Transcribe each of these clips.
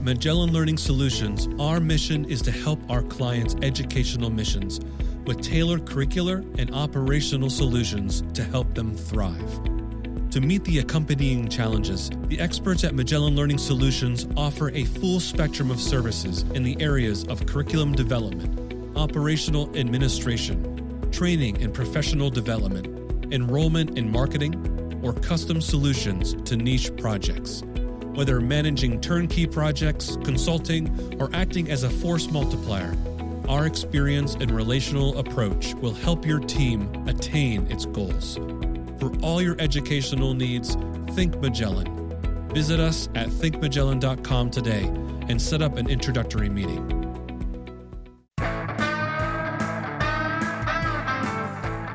At Magellan Learning Solutions, our mission is to help our clients' educational missions with tailored curricular and operational solutions to help them thrive. To meet the accompanying challenges, the experts at Magellan Learning Solutions offer a full spectrum of services in the areas of curriculum development, operational administration, training and professional development, enrollment and marketing, or custom solutions to niche projects. Whether managing turnkey projects, consulting, or acting as a force multiplier, our experience and relational approach will help your team attain its goals. For all your educational needs, think Magellan. Visit us at thinkmagellan.com today and set up an introductory meeting.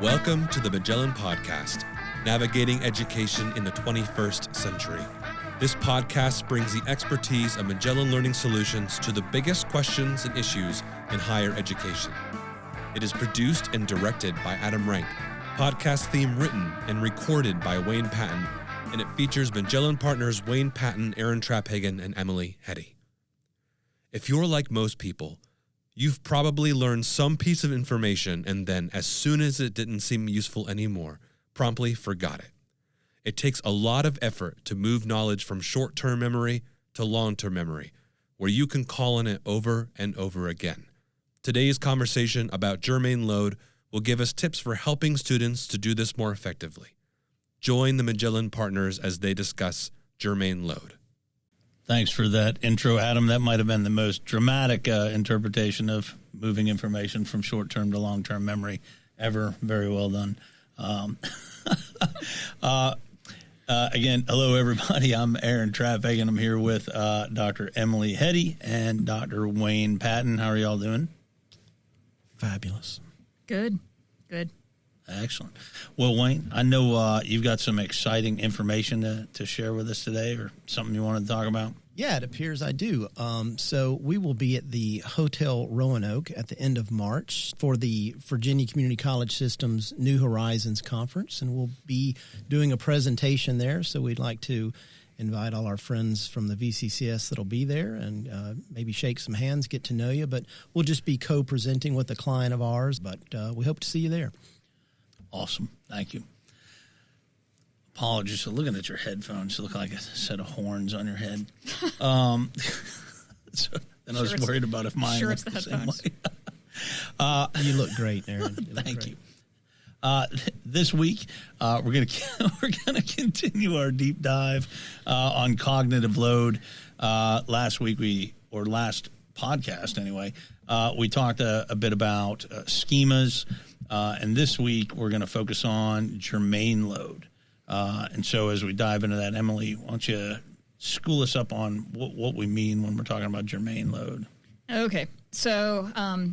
Welcome to the Magellan Podcast, navigating education in the 21st century. This podcast brings the expertise of Magellan Learning Solutions to the biggest questions and issues in higher education. It is produced and directed by Adam Rank, podcast theme written and recorded by Wayne Patton, and it features Magellan partners Wayne Patton, Aaron Traphagen, and Emily Hetty. If you're like most people, you've probably learned some piece of information and then, as soon as it didn't seem useful anymore, promptly forgot it. It takes a lot of effort to move knowledge from short-term memory to long-term memory, where you can call on it over and over again. Today's conversation about Germane Load will give us tips for helping students to do this more effectively. Join the Magellan partners as they discuss Germane Load. Thanks for that intro, Adam. That might have been the most dramatic interpretation of moving information from short-term to long-term memory ever. Very well done. Again, hello, everybody. I'm Aaron Traphagen. I'm here with Dr. Emily Hetty and Dr. Wayne Patton. How are y'all doing? Fabulous. Good. Excellent. Well, Wayne, I know you've got some exciting information to share with us today, or something you wanted to talk about. Yeah, it appears I do. So we will be at the Hotel Roanoke at the end of March for the Virginia Community College System's New Horizons Conference, and we'll be doing a presentation there. So we'd like to invite all our friends from the VCCS that'll be there and maybe shake some hands, get to know you. But we'll just be co-presenting with a client of ours, but we hope to see you there. Awesome. Thank you. Apologies for looking at your headphones. You look like a set of horns on your head. And I was worried about if mine looked the same way. You look great, Aaron. Thank you. This week, we're gonna continue our deep dive on cognitive load. Last podcast anyway, we talked a bit about schemas, and this week we're going to focus on Germane Load. And so as we dive into that, Emily, why don't you school us up on what we mean when we're talking about Germane Load? Okay. So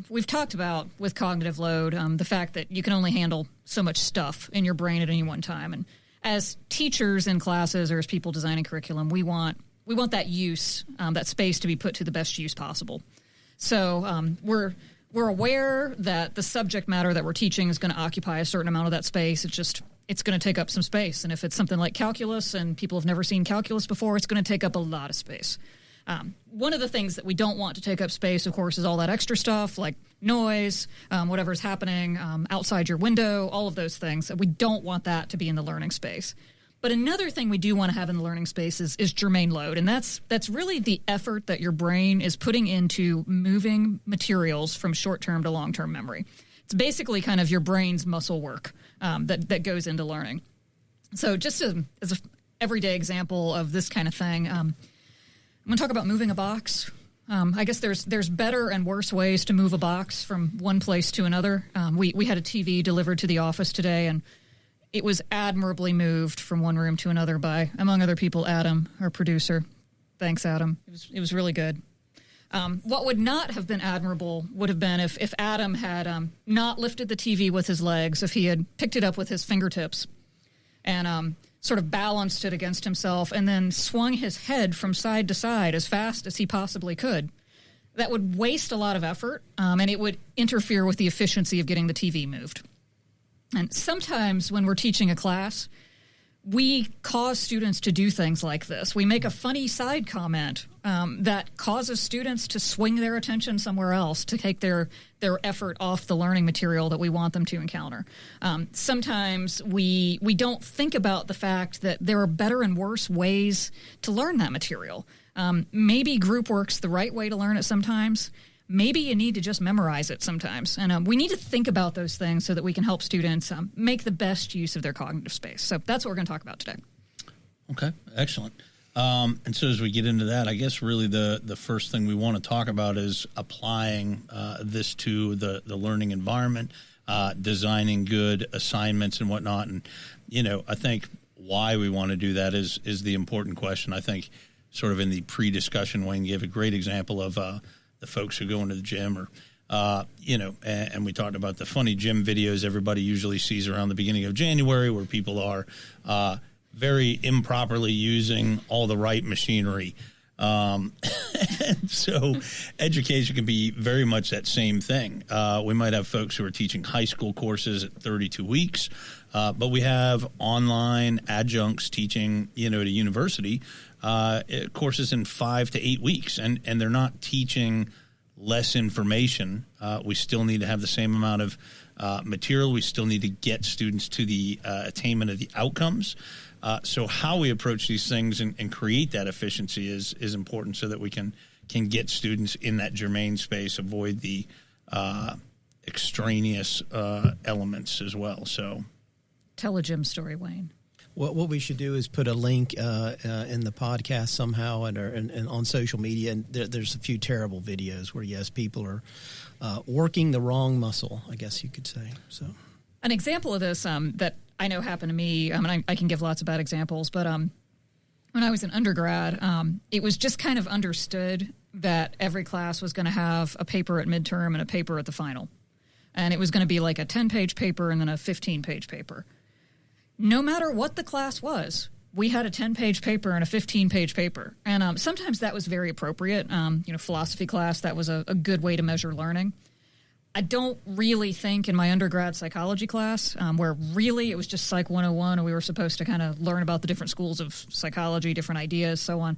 we've talked about, with cognitive load, the fact that you can only handle so much stuff in your brain at any one time. And as teachers in classes or as people designing curriculum, we want that use, that space to be put to the best use possible. So we're aware that the subject matter that we're teaching is going to occupy a certain amount of that space. It's going to take up some space. And if it's something like calculus and people have never seen calculus before, it's going to take up a lot of space. One of the things that we don't want to take up space, of course, is all that extra stuff like noise, whatever's happening outside your window, all of those things. We don't want that to be in the learning space. But another thing we do want to have in the learning space is germane load, and that's really the effort that your brain is putting into moving materials from short-term to long-term memory. It's basically kind of your brain's muscle work that goes into learning. So just as an everyday example of this kind of thing, I'm going to talk about moving a box. I guess there's better and worse ways to move a box from one place to another. We had a TV delivered to the office today, and it was admirably moved from one room to another by, among other people, Adam, our producer. Thanks, Adam. It was really good. What would not have been admirable would have been if Adam had not lifted the TV with his legs, if he had picked it up with his fingertips and sort of balanced it against himself and then swung his head from side to side as fast as he possibly could. That would waste a lot of effort, and it would interfere with the efficiency of getting the TV moved. And sometimes when we're teaching a class, we cause students to do things like this. We make a funny side comment that causes students to swing their attention somewhere else, to take their effort off the learning material that we want them to encounter. Sometimes we don't think about the fact that there are better and worse ways to learn that material. Maybe group work's the right way to learn it sometimes. Maybe you need to just memorize it sometimes. And we need to think about those things so that we can help students make the best use of their cognitive space. So that's what we're going to talk about today. Okay, excellent. And so as we get into that, I guess really the first thing we want to talk about is applying this to the learning environment, designing good assignments and whatnot. And, I think why we want to do that is the important question. I think sort of in the pre-discussion, Wayne gave a great example of the folks who go into the gym or, and we talked about the funny gym videos everybody usually sees around the beginning of January where people are very improperly using all the right machinery. And so education can be very much that same thing. We might have folks who are teaching high school courses at 32 weeks, but we have online adjuncts teaching, at a university courses in 5 to 8 weeks, and they're not teaching less information. We still need to have the same amount of material. We still need to get students to the attainment of the outcomes. So how we approach these things and create that efficiency is important so that we can get students in that germane space, avoid the extraneous elements as well. So tell a gym story, Wayne. What we should do is put a link in the podcast somehow and on social media. And there's a few terrible videos where, yes, people are working the wrong muscle, I guess you could say. So, an example of this that I know happened to me, I can give lots of bad examples, but when I was in undergrad, it was just kind of understood that every class was going to have a paper at midterm and a paper at the final. And it was going to be like a 10-page paper and then a 15-page paper. No matter what the class was, we had a 10-page paper and a 15-page paper. And sometimes that was very appropriate. Philosophy class, that was a good way to measure learning. I don't really think in my undergrad psychology class, where really it was just Psych 101 and we were supposed to kind of learn about the different schools of psychology, different ideas, so on.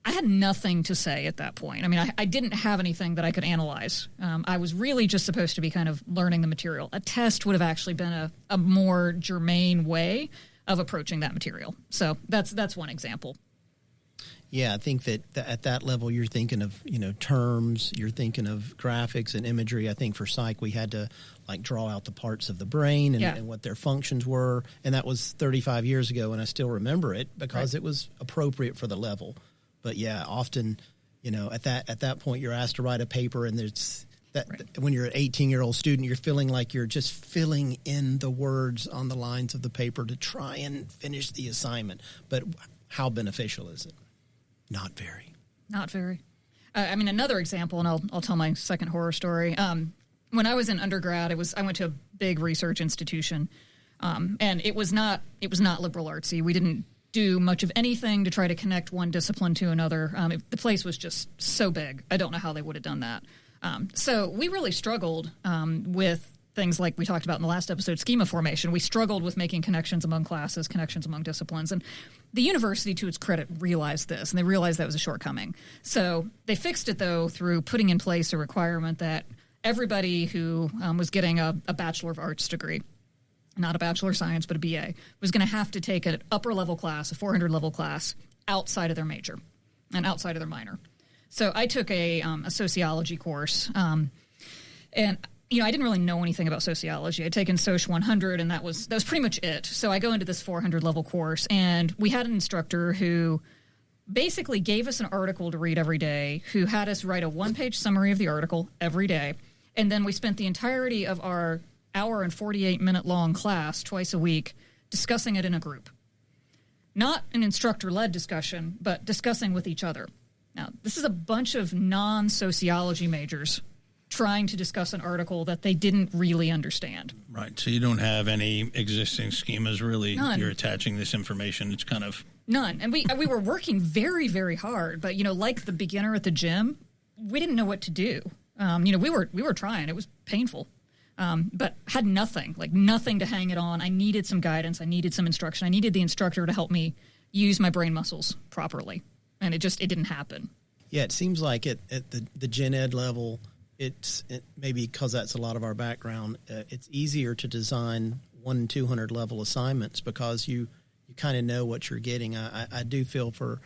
I had nothing to say at that point. I didn't have anything that I could analyze. I was really just supposed to be kind of learning the material. A test would have actually been a more germane way of approaching that material. So that's one example. Yeah, I think that at that level you're thinking of, terms, you're thinking of graphics and imagery. I think for psych we had to draw out the parts of the brain and what their functions were. And that was 35 years ago, and I still remember it because It was appropriate for the level. But yeah, often, at that point, you're asked to write a paper, and when you're an 18-year-old student, you're feeling like you're just filling in the words on the lines of the paper to try and finish the assignment. But how beneficial is it? Not very. Not very. Another example, and I'll tell my second horror story. When I was in undergrad, I went to a big research institution, and it was not liberal artsy. We didn't do much of anything to try to connect one discipline to another. The place was just so big. I don't know how they would have done that. So we really struggled with things like we talked about in the last episode, schema formation. We struggled with making connections among classes, connections among disciplines. And the university, to its credit, realized this, and they realized that was a shortcoming. So they fixed it, though, through putting in place a requirement that everybody who was getting a Bachelor of Arts degree, not a Bachelor of Science, but a BA, was going to have to take an upper-level class, a 400-level class, outside of their major and outside of their minor. So I took a sociology course, and I didn't really know anything about sociology. I'd taken Soc 100, and that was pretty much it. So I go into this 400-level course, and we had an instructor who basically gave us an article to read every day, who had us write a one-page summary of the article every day, and then we spent the entirety of our hour and 48-minute long class twice a week discussing it in a group. Not an instructor-led discussion, but discussing with each other. Now, this is a bunch of non-sociology majors trying to discuss an article that they didn't really understand. Right. So you don't have any existing schemas, really. None. You're attaching this information. It's kind of... None. And we were working very, very hard, but, like the beginner at the gym, we didn't know what to do. We were trying. It was painful. but had nothing to hang it on. I needed some guidance. I needed some instruction. I needed the instructor to help me use my brain muscles properly. And it didn't happen. Yeah, it seems like at the gen ed level, maybe because that's a lot of our background, it's easier to design 1 and 200 level assignments because you kind of know what you're getting. I do feel for,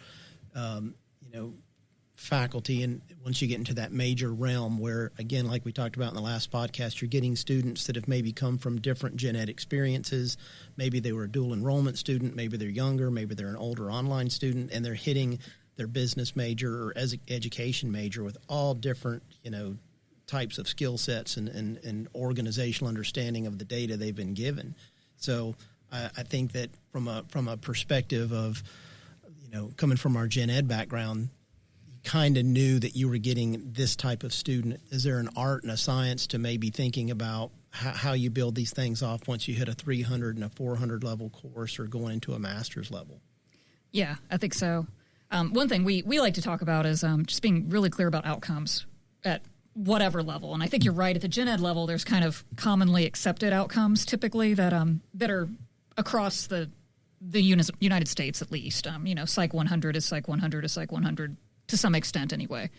faculty, and once you get into that major realm where, again, like we talked about in the last podcast, you're getting students that have maybe come from different gen ed experiences. Maybe they were a dual enrollment student, maybe they're younger, maybe they're an older online student, and they're hitting their business major or education major with all different, types of skill sets and organizational understanding of the data they've been given. So I think that from a perspective of, coming from our gen ed background, kind of knew that you were getting this type of student. Is there an art and a science to maybe thinking about how you build these things off once you hit a 300 and a 400 level course or going into a master's level? Yeah, I think so. One thing we like to talk about is just being really clear about outcomes at whatever level. And I think you're right. At the gen ed level, there's kind of commonly accepted outcomes typically that are across the United States at least. Psych 100 is Psych 100 is Psych 100. To some extent, anyway.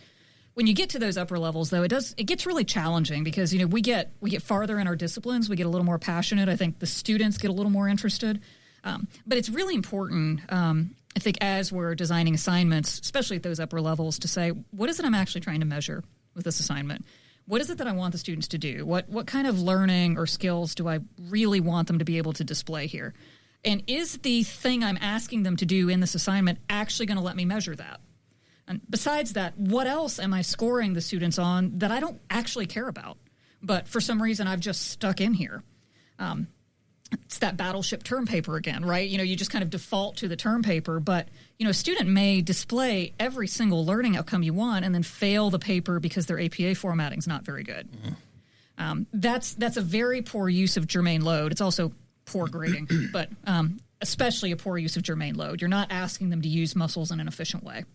When you get to those upper levels, though, it gets really challenging because we get farther in our disciplines, we get a little more passionate. I think the students get a little more interested, but it's really important. I think as we're designing assignments, especially at those upper levels, to say what is it I'm actually trying to measure with this assignment? What is it that I want the students to do? What kind of learning or skills do I really want them to be able to display here? And is the thing I'm asking them to do in this assignment actually going to let me measure that? And besides that, what else am I scoring the students on that I don't actually care about, but for some reason I've just stuck in here? It's that battleship term paper again, right? You just kind of default to the term paper, but, a student may display every single learning outcome you want and then fail the paper because their APA formatting is not very good. Mm-hmm. That's a very poor use of Germane Load. It's also poor grading, but especially a poor use of Germane Load. You're not asking them to use muscles in an efficient way.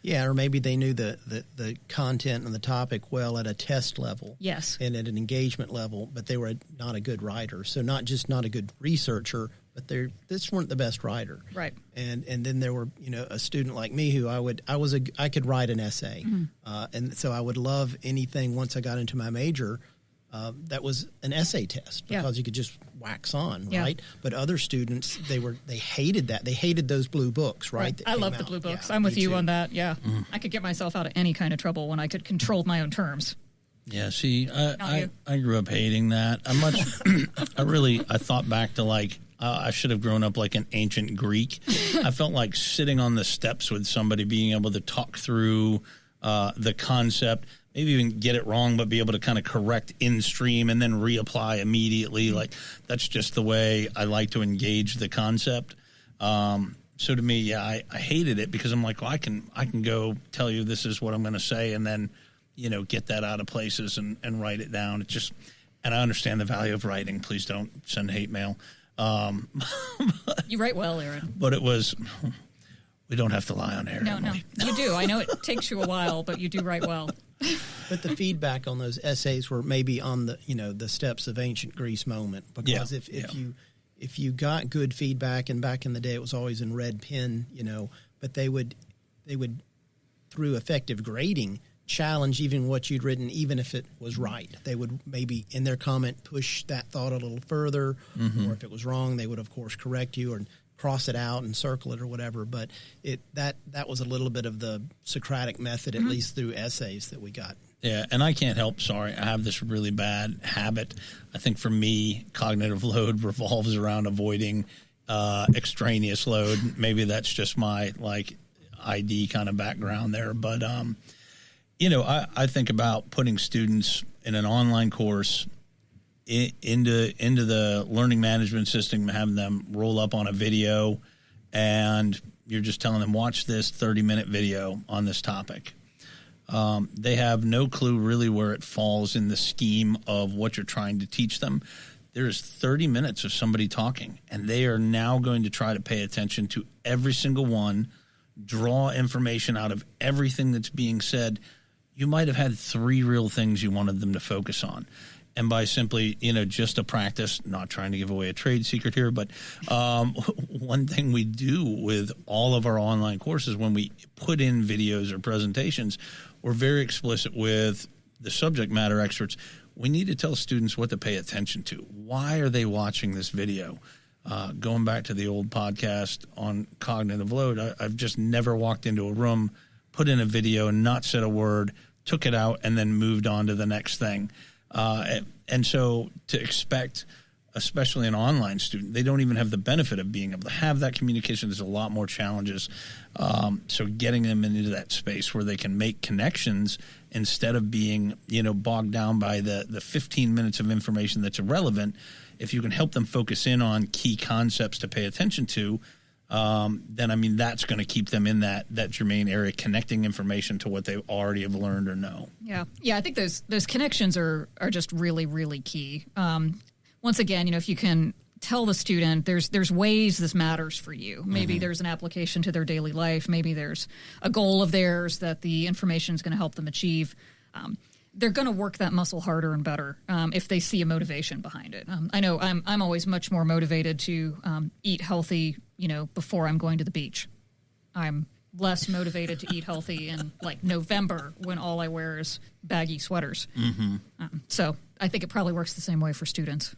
Yeah, or maybe they knew the content and the topic well at a test level. Yes. And at an engagement level, but they were not a good writer. So not just not a good researcher, but they just weren't the best writer. Right. And then there were, a student like me who I could write an essay. Mm-hmm. And so I would love anything once I got into my major that was an essay test because you could just wax on, right? But other students, they hated that. They hated those blue books, right? I love the blue books. I'm with you on that. Yeah. Mm. I could get myself out of any kind of trouble when I could control my own terms. Yeah, see, I grew up hating that. I thought back to I should have grown up like an ancient Greek. I felt like sitting on the steps with somebody, being able to talk through the concept, maybe even get it wrong, but be able to kind of correct in stream and then reapply immediately. Like that's just the way I like to engage the concept. So to me, I hated it because I'm like, well, I can go tell you this is what I'm going to say and then, get that out of places and write it down. It's just, and I understand the value of writing. Please don't send hate mail. You write well, Aaron. But it was, we don't have to lie on air. No, you do. I know it takes you a while, but you do write well. But the feedback on those essays were maybe on the the steps of ancient Greece moment because if you got good feedback, and back in the day it was always in red pen, but they would through effective grading challenge even what you'd written, even if it was right. They would maybe in their comment push that thought a little further, or if it was wrong, they would of course correct you or cross it out and circle it or whatever. But that was a little bit of the Socratic method, at least through essays that we got. Yeah, and I can't help, I have this really bad habit. I think for me, cognitive load revolves around avoiding extraneous load. Maybe that's just my ID kind of background there. But, I think about putting students in an online course into the learning management system, having them roll up on a video, and you're just telling them, watch this 30-minute video on this topic. They have no clue really where it falls in the scheme of what you're trying to teach them. There is 30 minutes of somebody talking, and they are now going to try to pay attention to every single one, draw information out of everything that's being said. You might have had 3 real things you wanted them to focus on. And by simply, just a practice, not trying to give away a trade secret here, but one thing we do with all of our online courses, when we put in videos or presentations, we're very explicit with the subject matter experts. We need to tell students what to pay attention to. Why are they watching this video? Going back to the old podcast on cognitive load, I've just never walked into a room, put in a video, and not said a word, took it out, and then moved on to the next thing. And so to expect, especially an online student, they don't even have the benefit of being able to have that communication. There's a lot more challenges. So getting them into that space where they can make connections instead of being, bogged down by the 15 minutes of information that's irrelevant. If you can help them focus in on key concepts to pay attention to, then, that's going to keep them in that Germane area, connecting information to what they already have learned or know. Yeah. I think those connections are just really, really key. Once again, if you can tell the student there's ways this matters for you. Maybe there's an application to their daily life. Maybe there's a goal of theirs that the information is going to help them achieve. They're going to work that muscle harder and better if they see a motivation behind it. I know I'm always much more motivated to eat healthy, before I'm going to the beach. I'm less motivated to eat healthy in like November when all I wear is baggy sweaters. So I think it probably works the same way for students.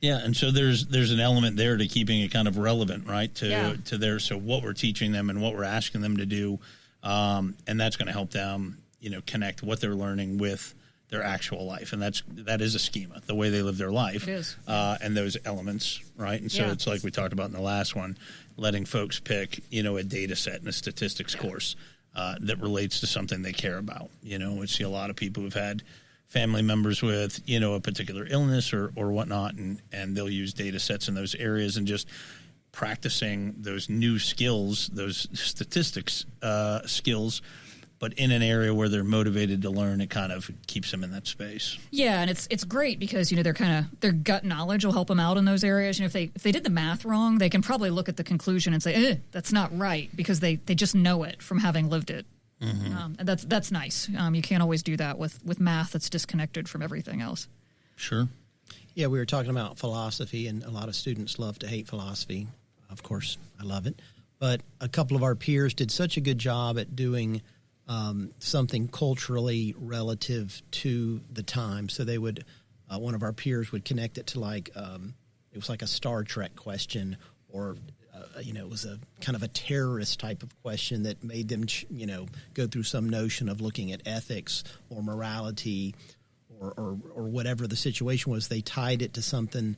Yeah, and so there's an element there to keeping it kind of relevant, right, to so what we're teaching them and what we're asking them to do, and that's going to help them, connect what they're learning with their actual life, and that is a schema, the way they live their life. It is. And those elements, right? And so it's like we talked about in the last one, letting folks pick, a data set and a statistics course that relates to something they care about. We see a lot of people who've had family members with, a particular illness or whatnot, and they'll use data sets in those areas, and just practicing those new skills, those statistics skills, but in an area where they're motivated to learn, it kind of keeps them in that space. Yeah, and it's great because their gut knowledge will help them out in those areas. If they did the math wrong, they can probably look at the conclusion and say, that's not right, because they just know it from having lived it. And that's nice. You can't always do that with math that's disconnected from everything else. Sure. Yeah, we were talking about philosophy, and a lot of students love to hate philosophy. Of course, I love it. But a couple of our peers did such a good job at doing something culturally relative to the time. So they would, one of our peers would connect it to it was like a Star Trek question, or it was a kind of a terrorist type of question that made them, go through some notion of looking at ethics or morality or whatever the situation was. They tied it to something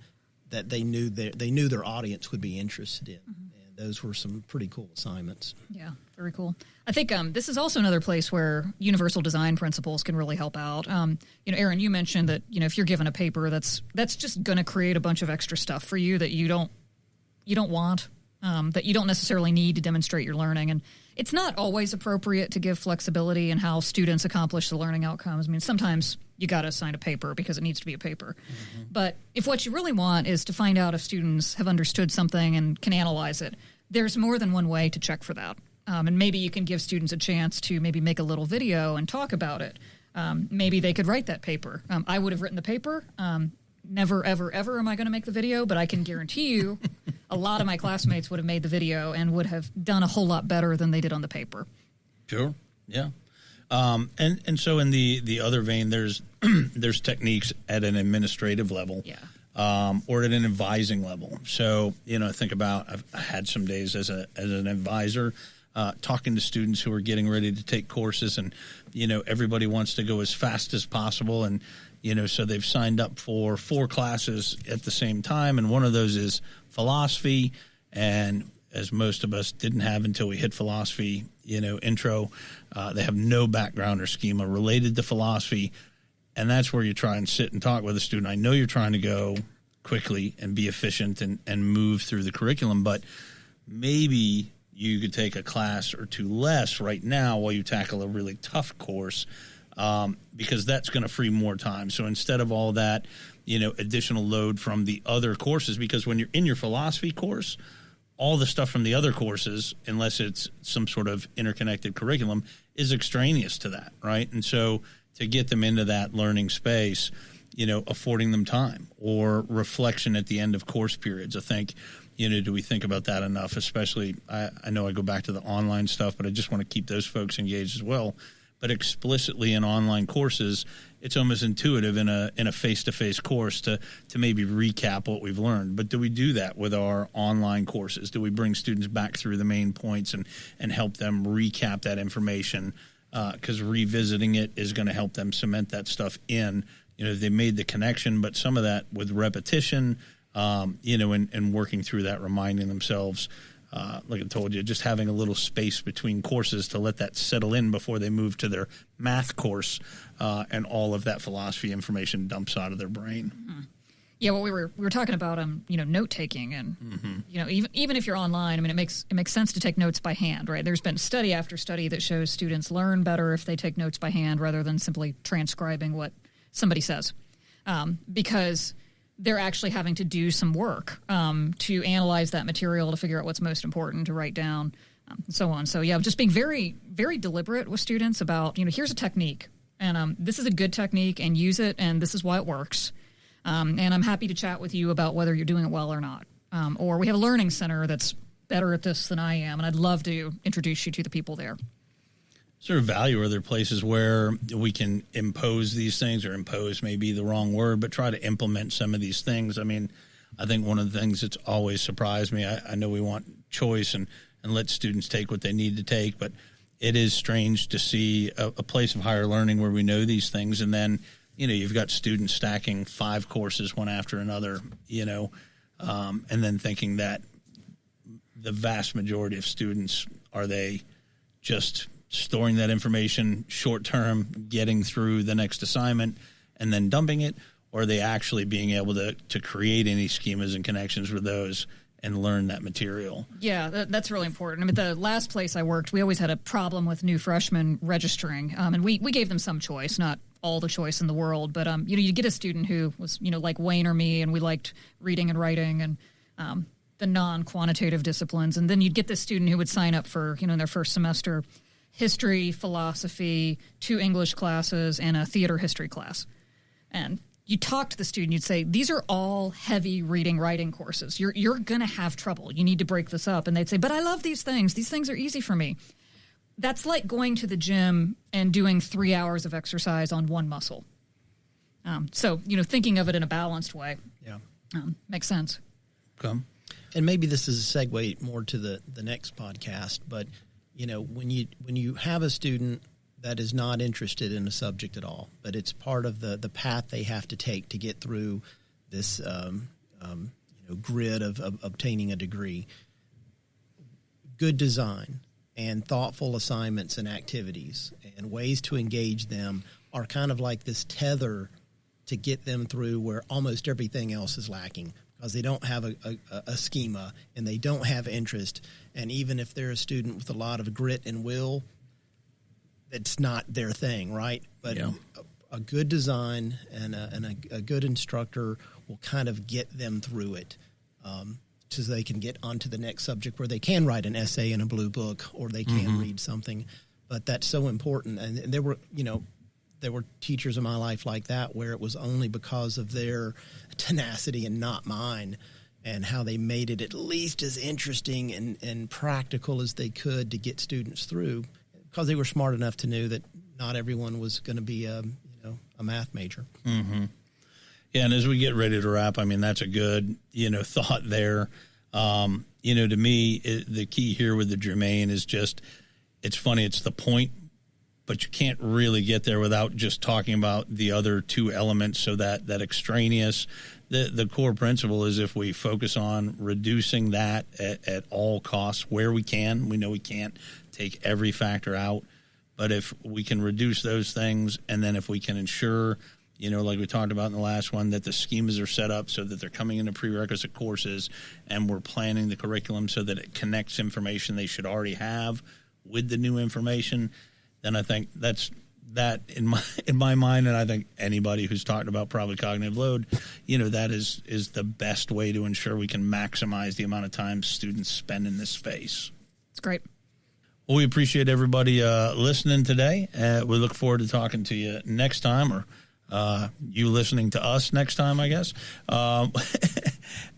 that they knew their audience would be interested in. And those were some pretty cool assignments. Yeah, very cool. I think this is also another place where universal design principles can really help out. Aaron, you mentioned that, if you're given a paper that's just going to create a bunch of extra stuff for you that you don't want, that you don't necessarily need to demonstrate your learning. And it's not always appropriate to give flexibility in how students accomplish the learning outcomes. Sometimes you got to assign a paper because it needs to be a paper. But if what you really want is to find out if students have understood something and can analyze it, there's more than one way to check for that. And maybe you can give students a chance to maybe make a little video and talk about it. Maybe they could write that paper. I would have written the paper. Never, ever, ever am I going to make the video, but I can guarantee you a lot of my classmates would have made the video and would have done a whole lot better than they did on the paper. Sure, yeah. And so in the other vein, there's techniques at an administrative level, or at an advising level. So, think about, I've had some days as an advisor talking to students who are getting ready to take courses, and, everybody wants to go as fast as possible, and so they've signed up for 4 classes at the same time, and one of those is philosophy, and as most of us didn't have until we hit philosophy, intro, they have no background or schema related to philosophy, and that's where you try and sit and talk with a student. I know you're trying to go quickly and be efficient and move through the curriculum, but maybe you could take a class or 2 less right now while you tackle a really tough course, because that's going to free more time. So instead of all that, additional load from the other courses, because when you're in your philosophy course, all the stuff from the other courses, unless it's some sort of interconnected curriculum, is extraneous to that, right? And so to get them into that learning space, affording them time or reflection at the end of course periods. I think, do we think about that enough? Especially, I know I go back to the online stuff, but I just want to keep those folks engaged as well. But explicitly in online courses, it's almost intuitive in a face-to-face course to maybe recap what we've learned. But do we do that with our online courses? Do we bring students back through the main points and help them recap that information? Because revisiting it is going to help them cement that stuff in. They made the connection, but some of that with repetition, and working through that, reminding themselves, like I told you, just having a little space between courses to let that settle in before they move to their math course, and all of that philosophy information dumps out of their brain. Mm-hmm. Yeah, well, we were talking about note taking, and even if you're online, I mean, it makes sense to take notes by hand, right? There's been study after study that shows students learn better if they take notes by hand rather than simply transcribing what somebody says, because they're actually having to do some work to analyze that material to figure out what's most important to write down, and so on. So, yeah, just being very, very deliberate with students about, here's a technique, and this is a good technique, and use it, and this is why it works. And I'm happy to chat with you about whether you're doing it well or not. Or we have a learning center that's better at this than I am, and I'd love to introduce you to the people there. Is there a value? Are there places where we can impose these things, or impose may be the wrong word, but try to implement some of these things? I mean, I think one of the things that's always surprised me, I know we want choice and let students take what they need to take, but it is strange to see a place of higher learning where we know these things, and then, you've got students stacking 5 courses one after another, and then thinking that the vast majority of students, are they just storing that information short term, getting through the next assignment, and then dumping it, or are they actually being able to create any schemas and connections with those and learn that material? Yeah, that's really important. I mean, the last place I worked, we always had a problem with new freshmen registering, and we gave them some choice, not all the choice in the world, but you get a student who was like Wayne or me, and we liked reading and writing and the non-quantitative disciplines, and then you'd get this student who would sign up for in their first semester history, philosophy, 2 English classes, and a theater history class. And you talk to the student, you'd say, these are all heavy reading, writing courses. You're going to have trouble. You need to break this up. And they'd say, but I love these things. These things are easy for me. That's like going to the gym and doing 3 hours of exercise on one muscle. So, thinking of it in a balanced way. Yeah. Makes sense. Okay. And maybe this is a segue more to the next podcast, but when you have a student that is not interested in a subject at all, but it's part of the path they have to take to get through this grid of obtaining a degree, good design and thoughtful assignments and activities and ways to engage them are kind of like this tether to get them through where almost everything else is lacking, because they don't have a schema and they don't have interest. And even if they're a student with a lot of grit and will, it's not their thing, right? But yeah, a good design and a good instructor will kind of get them through it, so they can get onto the next subject where they can write an essay in a blue book or they can read something. But that's so important. And there were teachers in my life like that where it was only because of their tenacity and not mine, and how they made it at least as interesting and practical as they could to get students through, because they were smart enough to know that not everyone was going to be a math major. Mm-hmm. Yeah, and as we get ready to wrap, I mean, that's a good, thought there. To me, the key here with the Germane is just, it's funny, it's the point, but you can't really get there without just talking about the other 2 elements. So that extraneous, the core principle is if we focus on reducing that at all costs where we can. We know we can't take every factor out, but if we can reduce those things, and then if we can ensure, like we talked about in the last one, that the schemas are set up so that they're coming into prerequisite courses, and we're planning the curriculum so that it connects information they should already have with the new information, then I think that's that in my mind, and I think anybody who's talking about probably cognitive load, that is the best way to ensure we can maximize the amount of time students spend in this space. It's great. Well, we appreciate everybody listening today. We look forward to talking to you next time, or you listening to us next time, I guess,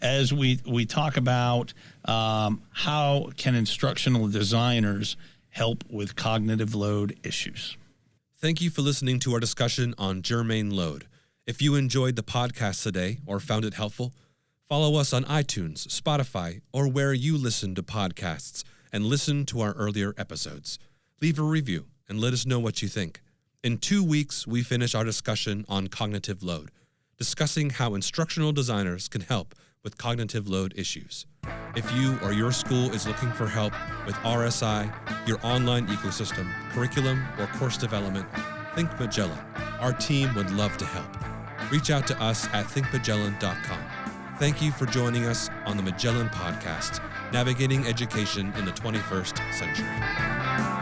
as we talk about how can instructional designers help with cognitive load issues. Thank you for listening to our discussion on Germane Load. If you enjoyed the podcast today or found it helpful, follow us on iTunes, Spotify, or where you listen to podcasts, and listen to our earlier episodes. Leave a review and let us know what you think. In 2 weeks, we finish our discussion on cognitive load, discussing how instructional designers can help with cognitive load issues. If you or your school is looking for help with RSI, your online ecosystem, curriculum, or course development, think Magellan. Our team would love to help. Reach out to us at thinkmagellan.com. Thank you for joining us on the Magellan Podcast, Navigating Education in the 21st Century.